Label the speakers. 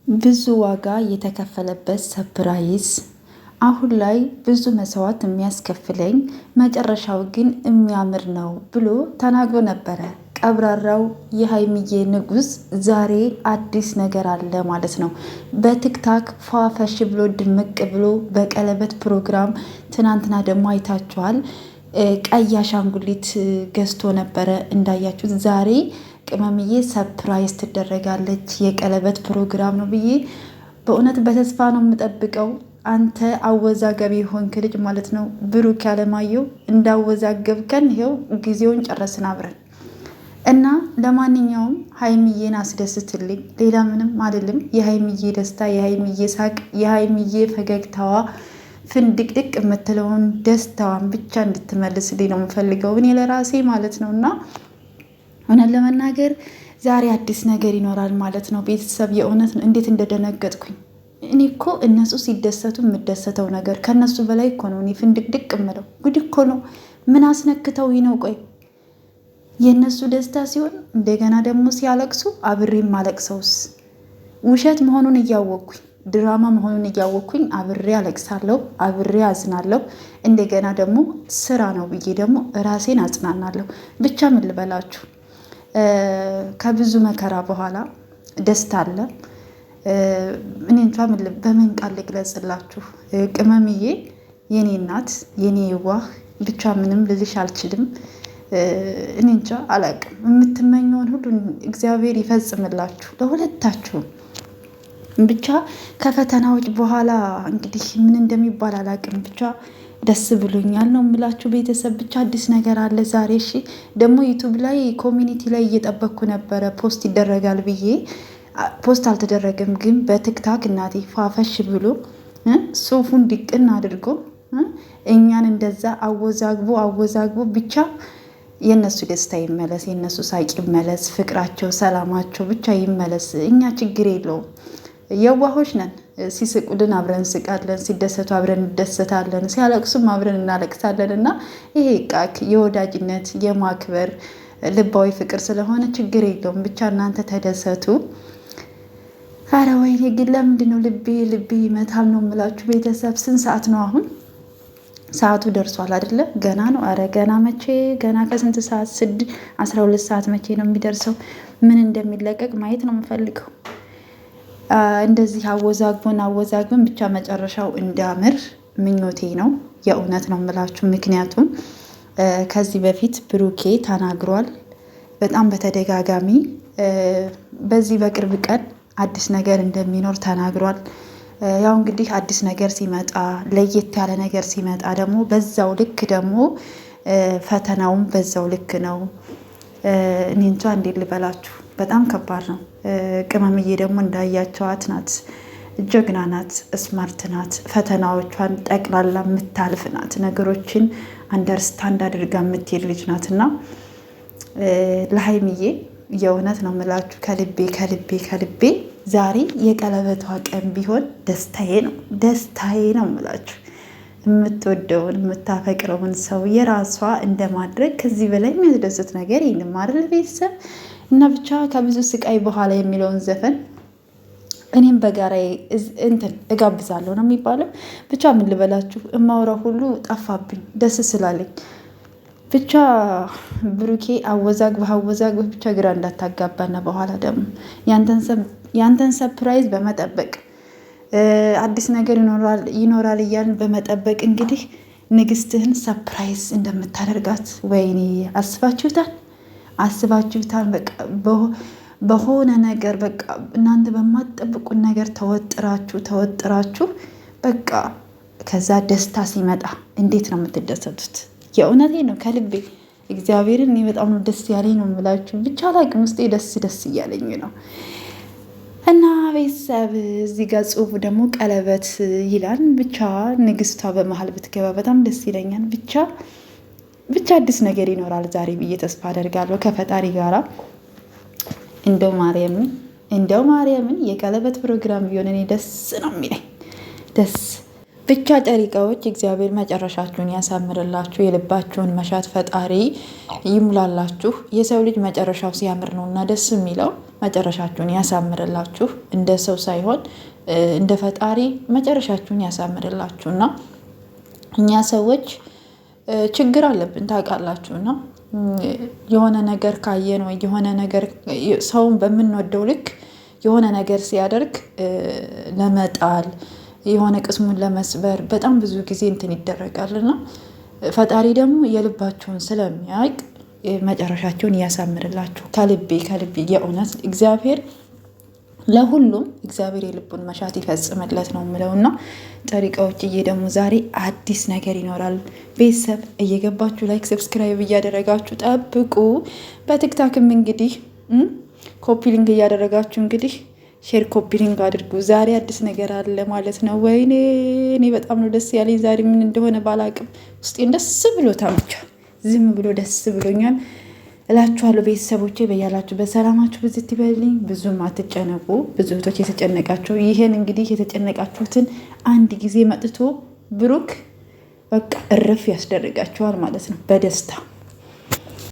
Speaker 1: ብዙ ዋጋ የተከፈለበት ሰርፕራይዝ አሁን ላይ ብዙ መስዋዕት የሚያስከፍለኝ መጨረሻው ግን የሚያምር ነው ብሎ ተናግሮ ነበረ። ቀብራራው የሀይሚዬ ንጉስ ዛሬ አዲስ ነገር አለ ማለት ነው። በቲክታክ ፏፈሽ ብሎ ድምቅ ብሎ በቀለበት ፕሮግራም ትናንትና ደግሞ አይታችኋል። ቀይ አሻንጉሊት ገዝቶ ነበረ እንዳያችሁት። ዛሬ ቅመምዬ ሰርፕራይዝ ትደረጋለች። የቀለበት ፕሮግራም ነው ብዬ በእውነት በተስፋ ነው የምጠብቀው። አንተ አወዛጋቢ የሆንክ ልጅ ማለት ነው ብሩክ ያለማየሁ፣ እንዳወዛገብከን ይኸው ጊዜውን ጨረስን አብረን እና ለማንኛውም ሀይሚዬን አስደስትልኝ። ሌላ ምንም አይደለም። የሀይሚዬ ደስታ፣ የሀይሚዬ ሳቅ፣ የሀይሚዬ ፈገግታዋ ፍንድቅድቅ የምትለውን ደስታዋን ብቻ እንድትመልስልኝ ነው የምፈልገው እኔ ለራሴ ማለት ነው። እና እውነት ለመናገር ዛሬ አዲስ ነገር ይኖራል ማለት ነው። ቤተሰብ የእውነት እንዴት እንደደነገጥኩኝ። እኔ እኮ እነሱ ሲደሰቱ የምደሰተው ነገር ከነሱ በላይ እኮ ነው እኔ ፍንድቅድቅ የምለው። ጉድ እኮ ነው። ምን አስነክተው ነው? ቆይ የእነሱ ደስታ ሲሆን እንደገና ደግሞ ሲያለቅሱ አብሬም ማለቅሰውስ? ውሸት መሆኑን እያወቅኩኝ ድራማ መሆኑን እያወቅኩኝ አብሬ አለቅሳለሁ፣ አብሬ አዝናለሁ። እንደገና ደግሞ ስራ ነው ብዬ ደግሞ ራሴን አጽናናለሁ። ብቻ ምን ልበላችሁ፣ ከብዙ መከራ በኋላ ደስታ አለ። እኔ እንጃ በምን ቃል ልግለጽላችሁ? ቅመምዬ የኔ እናት፣ የኔ የዋህ፣ ብቻ ምንም ልልሽ አልችልም። እኔ እንጃ አላቅም። የምትመኘውን ሁሉ እግዚአብሔር ይፈጽምላችሁ ለሁለታችሁም። ብቻ ከፈተናዎች በኋላ እንግዲህ ምን እንደሚባል አላቅም። ብቻ ደስ ብሎኛል ነው የምላችሁ ቤተሰብ። ብቻ አዲስ ነገር አለ ዛሬ። እሺ ደግሞ ዩቱብ ላይ ኮሚኒቲ ላይ እየጠበቅኩ ነበረ ፖስት ይደረጋል ብዬ። ፖስት አልተደረገም፣ ግን በቲክታክ እናቴ ፋፈሽ ብሎ ሱፉን ድቅን አድርጎ እኛን እንደዛ አወዛግቦ ብቻ የእነሱ ደስታ ይመለስ፣ የእነሱ ሳቅ ይመለስ፣ ፍቅራቸው፣ ሰላማቸው ብቻ ይመለስ። እኛ ችግር የለውም፣ የዋሆች ነን። ሲስቁልን አብረን እንስቃለን፣ ሲደሰቱ አብረን እንደሰታለን፣ ሲያለቅሱም አብረን እናለቅሳለን። እና ይሄ ቃክ የወዳጅነት የማክበር ልባዊ ፍቅር ስለሆነ ችግር የለውም። ብቻ እናንተ ተደሰቱ። አረ ወይኔ ግን ለምንድን ነው ልቤ ይመታል ነው የምላችሁ ቤተሰብ። ስንት ሰዓት ነው አሁን? ሰዓቱ ደርሷል አይደለ? ገና ነው። አረ ገና መቼ? ገና ከስንት ሰዓት? 12 ሰዓት መቼ ነው የሚደርሰው? ምን እንደሚለቀቅ ማየት ነው የምፈልገው። እንደዚህ አወዛግበን ብቻ መጨረሻው እንዲያምር ምኞቴ ነው። የእውነት ነው የምላችሁ። ምክንያቱም ከዚህ በፊት ብሩኬ ተናግሯል በጣም በተደጋጋሚ። በዚህ በቅርብ ቀን አዲስ ነገር እንደሚኖር ተናግሯል። ያው እንግዲህ አዲስ ነገር ሲመጣ፣ ለየት ያለ ነገር ሲመጣ ደግሞ በዛው ልክ ደግሞ ፈተናውም በዛው ልክ ነው። እኔ እንጃ እንዴት ልበላችሁ፣ በጣም ከባድ ነው። ቅመምዬ ደግሞ እንዳያቸዋት ናት፣ ጀግና ናት፣ ስማርት ናት። ፈተናዎቿን ጠቅላላ የምታልፍ ናት። ነገሮችን አንደርስታንድ አድርጋ የምትሄድ ልጅ ናት። እና ለሀይሚዬ የእውነት ነው የምላችሁ ከልቤ ዛሬ የቀለበቷ ቀን ቢሆን ደስታዬ ነው የምላችሁ። የምትወደውን የምታፈቅረውን ሰው የራሷ እንደማድረግ ከዚህ በላይ የሚያስደስት ነገር የለም አይደል ቤተሰብ? እና ብቻ ከብዙ ስቃይ በኋላ የሚለውን ዘፈን እኔም በጋራ እጋብዛለሁ ነው የሚባለው። ብቻ ምን ልበላችሁ፣ እማውራው ሁሉ ጠፋብኝ ደስ ስላለኝ። ብቻ ብሩኬ አወዛግበህ ብቻ ግራ እንዳታጋባና በኋላ ደግሞ ያንተን ሰርፕራይዝ በመጠበቅ አዲስ ነገር ይኖራል እያልን በመጠበቅ እንግዲህ ንግስትህን ሰርፕራይዝ እንደምታደርጋት ወይኔ አስባችሁታል? በቃ በሆነ ነገር በቃ እናንተ በማትጠብቁት ነገር ተወጥራችሁ በቃ ከዛ ደስታ ሲመጣ እንዴት ነው የምትደሰቱት? የእውነቴ ነው ከልቤ እግዚአብሔርን እኔ በጣም ነው ደስ ያለኝ ነው የምላችሁ። ብቻ አላቅም ውስጤ ደስ እያለኝ ነው። እና ቤተሰብ እዚህ ጋር ጽሁፉ ደግሞ ቀለበት ይላል። ብቻ ንግስቷ በመሀል ብትገባ በጣም ደስ ይለኛል። ብቻ አዲስ ነገር ይኖራል ዛሬ ብዬ ተስፋ አደርጋለሁ ከፈጣሪ ጋራ። እንደው ማርያምን የቀለበት ፕሮግራም ቢሆን እኔ ደስ ነው የሚለኝ። ደስ ብቻ ጨሪቃዎች እግዚአብሔር መጨረሻችሁን ያሳምርላችሁ፣ የልባችሁን መሻት ፈጣሪ ይሙላላችሁ። የሰው ልጅ መጨረሻው ሲያምር ነው እና ደስ የሚለው። መጨረሻችሁን ያሳምርላችሁ፣ እንደ ሰው ሳይሆን እንደ ፈጣሪ መጨረሻችሁን ያሳምርላችሁ። እና እኛ ሰዎች ችግር አለብን ታውቃላችሁ። እና የሆነ ነገር ካየን ወይ የሆነ ነገር ሰውን በምንወደው ልክ የሆነ ነገር ሲያደርግ ለመጣል የሆነ ቅስሙን ለመስበር በጣም ብዙ ጊዜ እንትን ይደረጋልና ፈጣሪ ደግሞ የልባችሁን ስለሚያውቅ መጨረሻቸውን እያሳምርላችሁ። ከልቤ የእውነት እግዚአብሔር ለሁሉም እግዚአብሔር የልቡን መሻት ይፈጽምለት ነው የምለውና ጨሪቃዎችዬ ደግሞ ዛሬ አዲስ ነገር ይኖራል። ቤተሰብ እየገባችሁ ላይክ ሰብስክራይብ እያደረጋችሁ ጠብቁ። በቲክታክም እንግዲህ ኮፒ ሊንክ እያደረጋችሁ እንግዲህ ሼር ኮፒ ሊንክ አድርጉ። ዛሬ አዲስ ነገር አለ ማለት ነው። ወይኔ እኔ በጣም ነው ደስ ያለኝ ዛሬ። ምን እንደሆነ ባላቅም ውስጤን ደስ ብሎታል። ብቻ ዝም ብሎ ደስ ብሎኛል እላችኋለሁ። ቤተሰቦቼ በያላችሁ በሰላማችሁ ብዝት ይበልኝ። ብዙም አትጨነቁ። ብዙ እህቶች የተጨነቃቸው ይሄን እንግዲህ የተጨነቃችሁትን አንድ ጊዜ መጥቶ ብሩክ በቃ እርፍ ያስደርጋችኋል ማለት ነው በደስታ